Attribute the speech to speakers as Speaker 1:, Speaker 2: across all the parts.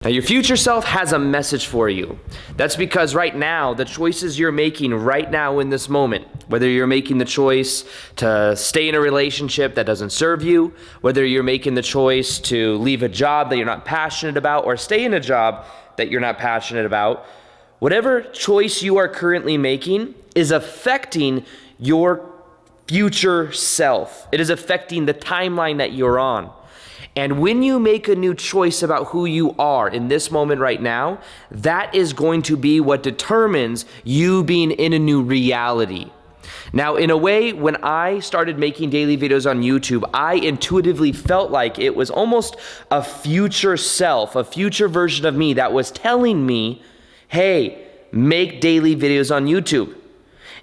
Speaker 1: Now, your future self has a message for you. That's because right now, the choices you're making right now in this moment, whether you're making the choice to stay in a relationship that doesn't serve you, whether you're making the choice to leave a job that you're not passionate about or stay in a job that you're not passionate about, whatever choice you are currently making is affecting your future self. It is affecting the timeline that you're on. And when you make a new choice about who you are in this moment right now, that is going to be what determines you being in a new reality. Now, in a way, when I started making daily videos on YouTube, I intuitively felt like it was almost a future self, a future version of me that was telling me, hey, make daily videos on YouTube.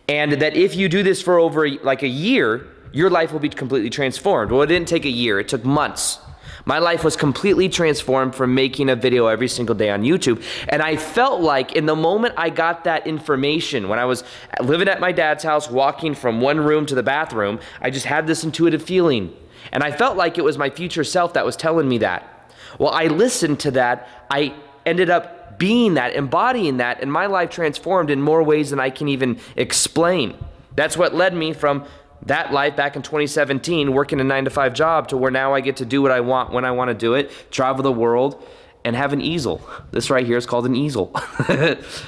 Speaker 1: And that if you do this for over like a year, your life will be completely transformed. Well, it didn't take a year, it took months. My life was completely transformed from making a video every single day on YouTube. And I felt like in the moment I got that information, when I was living at my dad's house, walking from one room to the bathroom, I just had this intuitive feeling. And I felt like it was my future self that was telling me that. Well, I listened to that. I ended up being that, embodying that, and my life transformed in more ways than I can even explain. That's what led me from that life back in 2017, working a 9-to-5 job, to where now I get to do what I want when I want to do it, travel the world, and have an easel. This right here is called an easel.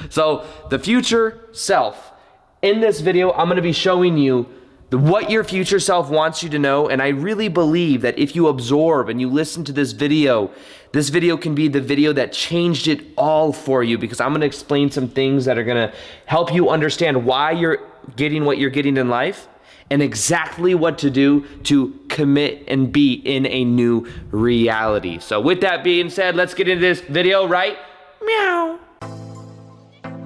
Speaker 1: So the future self. In this video, I'm going to be showing you what your future self wants you to know, and I really believe that if you absorb and you listen to this video can be the video that changed it all for you, because I'm going to explain some things that are going to help you understand why you're getting what you're getting in life, and exactly what to do to commit and be in a new reality. So with that being said, let's get into this video, right? Meow.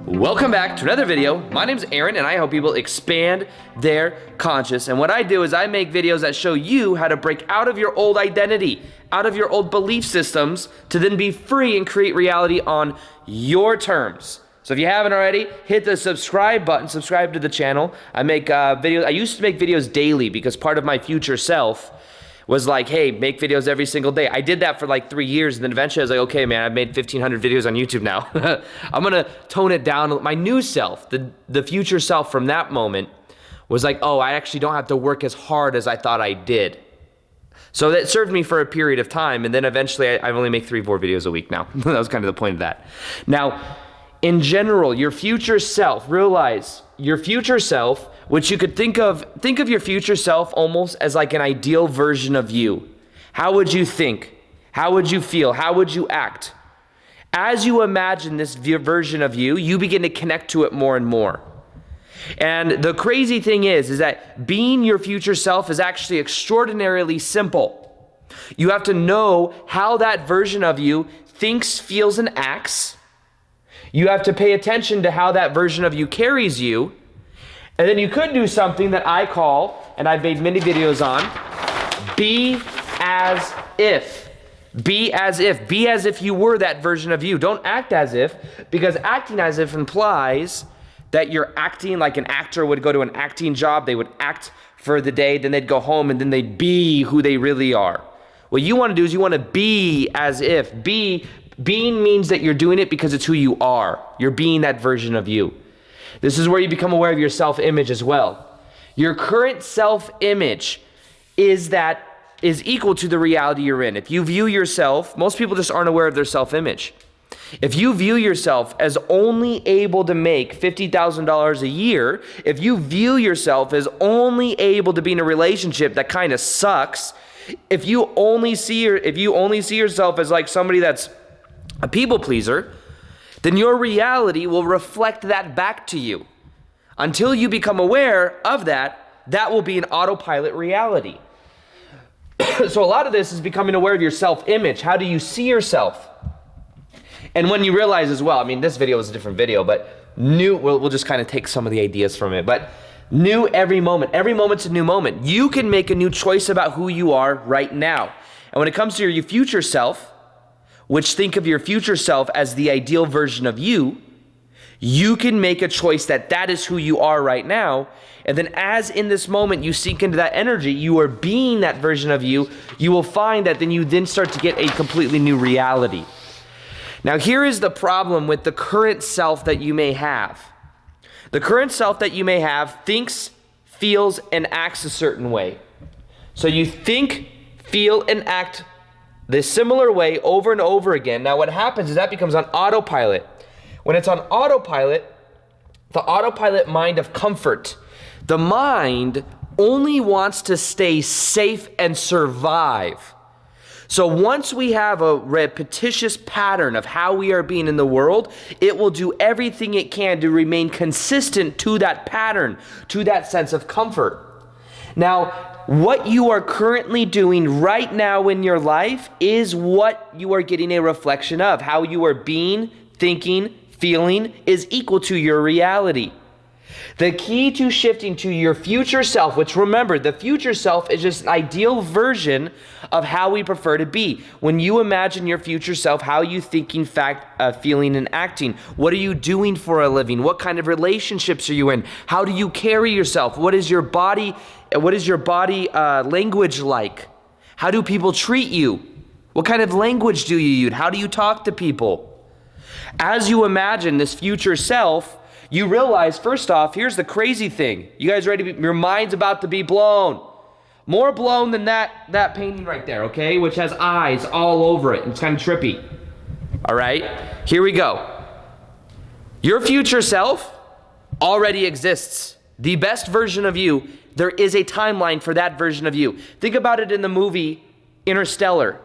Speaker 1: Welcome back to another video. My name's Aaron, and I help people expand their conscious. And what I do is I make videos that show you how to break out of your old identity, out of your old belief systems, to then be free and create reality on your terms. So if you haven't already, hit the subscribe button, subscribe to the channel. I make videos. I used to make videos daily because part of my future self was like, hey, make videos every single day. I did that for like 3 years, and then eventually I was like, okay, man, I've made 1,500 videos on YouTube now. I'm gonna tone it down. My new self, the future self from that moment, was like, oh, I actually don't have to work as hard as I thought I did. So that served me for a period of time, and then eventually I only make 3-4 videos a week now. That was kind of the point of that. Now, in general, your future self, realize your future self, which you could think of your future self almost as like an ideal version of you. How would you think? How would you feel? How would you act? As you imagine this version of you, you begin to connect to it more and more. And the crazy thing is that being your future self is actually extraordinarily simple. You have to know how that version of you thinks, feels, and acts. You have to pay attention to how that version of you carries you. And then you could do something that I call, and I've made many videos on, be as if. Be as if. Be as if you were that version of you. Don't act as if, because acting as if implies that you're acting like an actor would go to an acting job. They would act for the day, then they'd go home, and then they'd be who they really are. What you want to do is you want to be as if. Being means that you're doing it because it's who you are. You're being that version of you. This is where you become aware of your self-image as well. Your current self-image is equal to the reality you're in. If you view yourself, most people just aren't aware of their self-image. If you view yourself as only able to make $50,000 a year, if you view yourself as only able to be in a relationship that kind of sucks, if you only see yourself as like somebody that's a people pleaser, then your reality will reflect that back to you. Until you become aware of that, that will be an autopilot reality. So a lot of this is becoming aware of your self-image. How do you see yourself? And when you realize as well, I mean, this video is a different video, but we'll just kind of take some of the ideas from it, but new every moment. Every moment's a new moment. You can make a new choice about who you are right now. And when it comes to your future self, which think of your future self as the ideal version of you, you can make a choice that is who you are right now. And then as in this moment you sink into that energy, you are being that version of you, you will find that then you then start to get a completely new reality. Now, here is the problem with the current self that you may have. The current self that you may have thinks, feels, and acts a certain way. So you think, feel, and act the similar way over and over again. Now, what happens is that becomes on autopilot. When it's on autopilot, the autopilot mind of comfort, the mind only wants to stay safe and survive. So once we have a repetitious pattern of how we are being in the world, it will do everything it can to remain consistent to that pattern, to that sense of comfort. Now, what you are currently doing right now in your life is what you are getting a reflection of. How you are being, thinking, feeling is equal to your reality. The key to shifting to your future self, which remember, the future self is just an ideal version of how we prefer to be. When you imagine your future self, how are you thinking, feeling, and acting? What are you doing for a living? What kind of relationships are you in? How do you carry yourself? What is your body language like? How do people treat you? What kind of language do you use? How do you talk to people? As you imagine this future self, you realize, first off, here's the crazy thing. You guys ready? Your mind's about to be blown. More blown than that painting right there, okay? Which has eyes all over it. It's kind of trippy. All right? Here we go. Your future self already exists. The best version of you, there is a timeline for that version of you. Think about it in the movie Interstellar.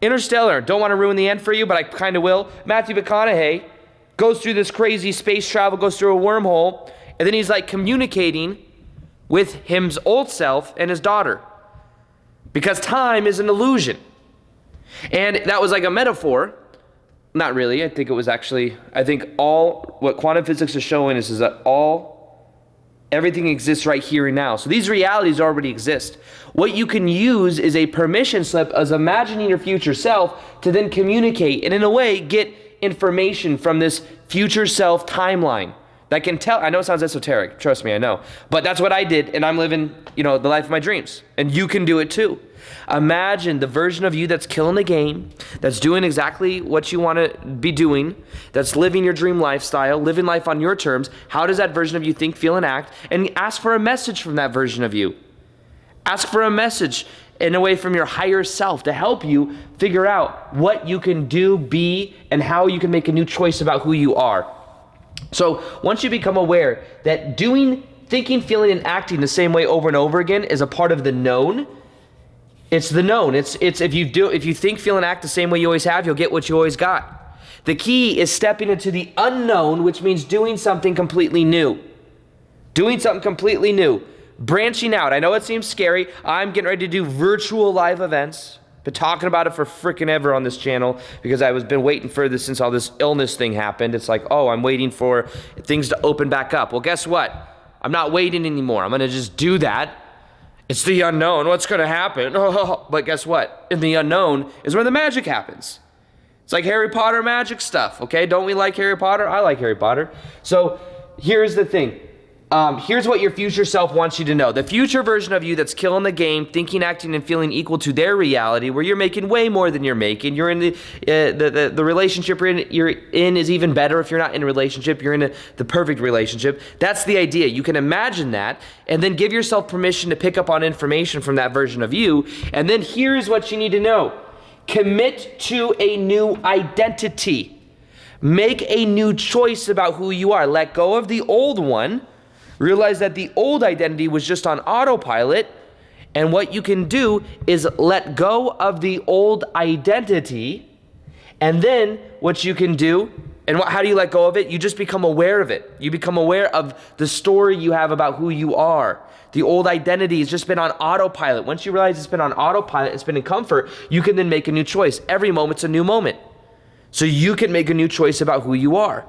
Speaker 1: Interstellar, don't want to ruin the end for you, but I kind of will. Matthew McConaughey goes through this crazy space travel, goes through a wormhole, and then he's like communicating with his old self and his daughter. Because time is an illusion. And that was like a metaphor. Not really, I think it was actually, all what quantum physics is showing is that everything exists right here and now. So these realities already exist. What you can use is a permission slip as imagining your future self to then communicate and in a way get information from this future self timeline that can tell. I know it sounds esoteric, trust me, I know, but that's what I did, and I'm living, the life of my dreams, and you can do it too. Imagine the version of you that's killing the game, that's doing exactly what you want to be doing, that's living your dream lifestyle, living life on your terms. How does that version of you think, feel, and act? And ask for a message from that version of you. Ask for a message in a way from your higher self to help you figure out what you can do, be, and how you can make a new choice about who you are. So once you become aware that doing, thinking, feeling, and acting the same way over and over again is a part of the known, it's the known. It's if you think, feel, and act the same way you always have, you'll get what you always got. The key is stepping into the unknown, which means doing something completely new. Doing something completely new. Branching out. I know it seems scary. I'm getting ready to do virtual live events. Been talking about it for freaking ever on this channel because been waiting for this since all this illness thing happened. It's like, I'm waiting for things to open back up. Well, guess what? I'm not waiting anymore. I'm going to just do that. It's the unknown. What's going to happen? But guess what? In the unknown is where the magic happens. It's like Harry Potter magic stuff, okay? Don't we like Harry Potter? I like Harry Potter. So here's the thing. Here's what your future self wants you to know. The future version of you that's killing the game, thinking, acting, and feeling equal to their reality, where you're making way more than you're making. You're in the relationship you're in is even better. If you're not in a relationship, you're in the perfect relationship. That's the idea. You can imagine that, and then give yourself permission to pick up on information from that version of you. And then here's what you need to know. Commit to a new identity. Make a new choice about who you are. Let go of the old one. Realize that the old identity was just on autopilot, and what you can do is let go of the old identity, and then what you can do, and how do you let go of it? You just become aware of it. You become aware of the story you have about who you are. The old identity has just been on autopilot. Once you realize it's been on autopilot, it's been in comfort, you can then make a new choice. Every moment's a new moment. So you can make a new choice about who you are.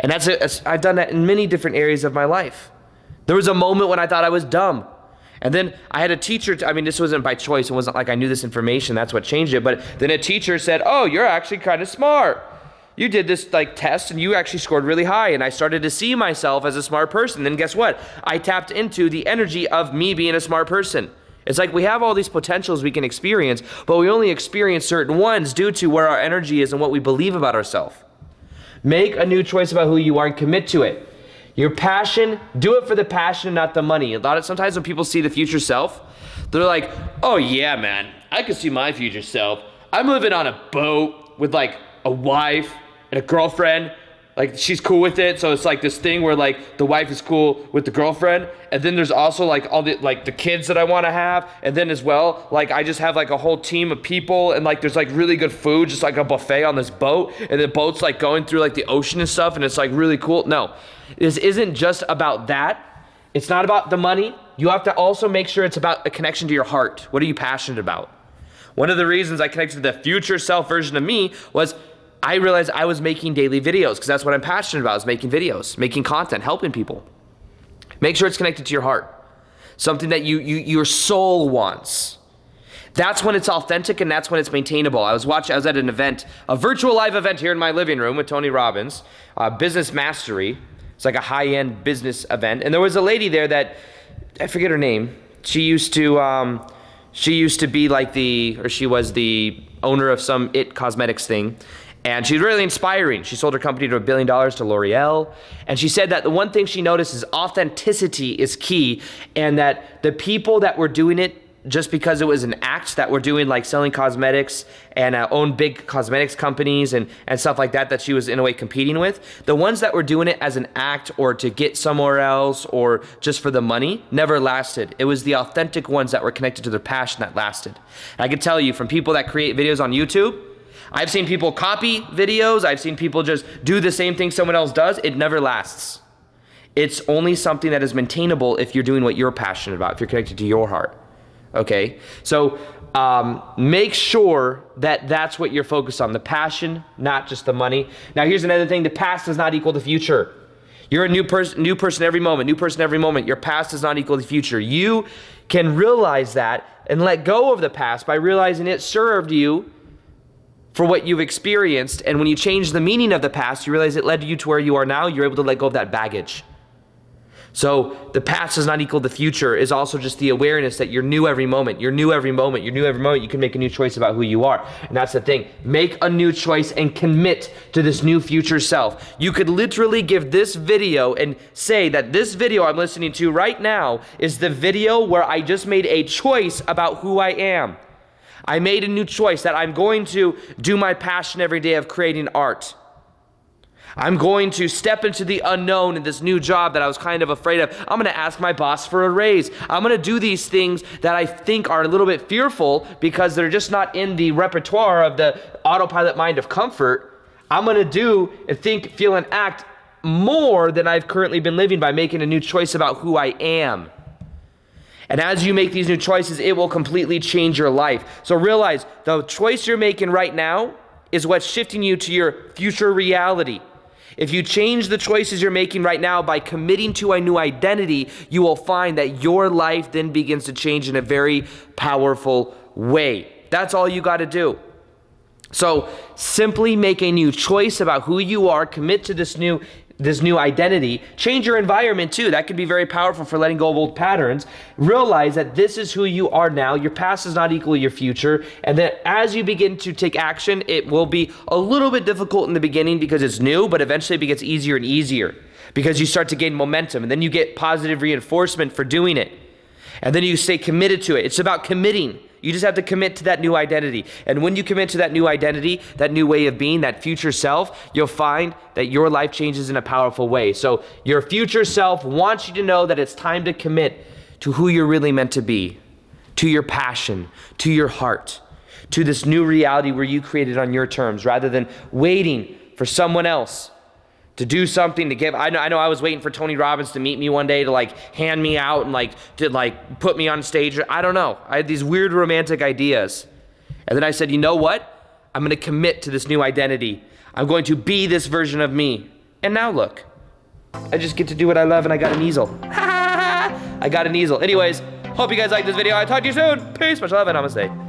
Speaker 1: And I've done that in many different areas of my life. There was a moment when I thought I was dumb. And then I had a teacher, this wasn't by choice. It wasn't like I knew this information. That's what changed it. But then a teacher said, you're actually kind of smart. You did this test and you actually scored really high. And I started to see myself as a smart person. Then guess what? I tapped into the energy of me being a smart person. It's like we have all these potentials we can experience, but we only experience certain ones due to where our energy is and what we believe about ourselves. Make a new choice about who you are and commit to it. Your passion, do it for the passion and not the money. Sometimes when people see the future self, they're like, oh yeah, man, I can see my future self. I'm living on a boat with like a wife and a girlfriend. Like she's cool with it. So it's like this thing where like the wife is cool with the girlfriend. And then there's also like all the like the kids that I want to have. And then as well, like I just have like a whole team of people and like there's like really good food, just like a buffet on this boat. And the boat's like going through like the ocean and stuff. And it's like really cool. No, this isn't just about that. It's not about the money. You have to also make sure it's about a connection to your heart. What are you passionate about? One of the reasons I connected to the future self version of me was I realized I was making daily videos because that's what I'm passionate about, is making videos, making content, helping people. Make sure it's connected to your heart. Something that your soul wants. That's when it's authentic and that's when it's maintainable. I was at an event, a virtual live event here in my living room with Tony Robbins, Business Mastery. It's like a high-end business event. And there was a lady there that, I forget her name. She used to be like she was the owner of some IT cosmetics thing. And she's really inspiring. She sold her company to $1 billion to L'Oreal. And she said that the one thing she noticed is authenticity is key, and that the people that were doing it just because it was an act, that were doing like selling cosmetics and own big cosmetics companies and stuff like that she was in a way competing with, the ones that were doing it as an act or to get somewhere else or just for the money never lasted. It was the authentic ones that were connected to their passion that lasted. And I can tell you from people that create videos on YouTube, I've seen people copy videos. I've seen people just do the same thing someone else does. It never lasts. It's only something that is maintainable if you're doing what you're passionate about, if you're connected to your heart. Okay? So make sure that that's what you're focused on, the passion, not just the money. Now, here's another thing. The past does not equal the future. You're a new person every moment, Your past does not equal the future. You can realize that and let go of the past by realizing it served you for what you've experienced, and when you change the meaning of the past, you realize it led you to where you are now. You're able to let go of that baggage. So the past does not equal the future is also just the awareness that you're new every moment. You can make a new choice about who you are. And that's the thing. Make a new choice and commit to this new future self. You could literally give this video and say that this video I'm listening to right now is the video where I just made a choice about who I am. I made a new choice that I'm going to do my passion every day of creating art. I'm going to step into the unknown in this new job that I was kind of afraid of. I'm going to ask my boss for a raise. I'm going to do these things that I think are a little bit fearful because they're just not in the repertoire of the autopilot mind of comfort. I'm going to do and think, feel, and act more than I've currently been living by making a new choice about who I am. And as you make these new choices, it will completely change your life. So realize the choice you're making right now is what's shifting you to your future reality. If you change the choices you're making right now by committing to a new identity, you will find that your life then begins to change in a very powerful way. That's all you got to do. So simply make a new choice about who you are, commit to this new identity, change your environment too. That can be very powerful for letting go of old patterns. Realize that this is who you are now. Your past does not equal your future. And that as you begin to take action, it will be a little bit difficult in the beginning because it's new, but eventually it gets easier and easier because you start to gain momentum and then you get positive reinforcement for doing it. And then you stay committed to it. It's about committing. You just have to commit to that new identity. And when you commit to that new identity, that new way of being, that future self, you'll find that your life changes in a powerful way. So your future self wants you to know that it's time to commit to who you're really meant to be, to your passion, to your heart, to this new reality where you create it on your terms rather than waiting for someone else to do something to give. I know I was waiting for Tony Robbins to meet me one day to like hand me out and to put me on stage. I don't know. I had these weird romantic ideas. And then I said, you know what? I'm going to commit to this new identity. I'm going to be this version of me. And now look, I just get to do what I love and I got an easel. I got an easel. Anyways, hope you guys liked this video. I'll talk to you soon. Peace, much love, and namaste.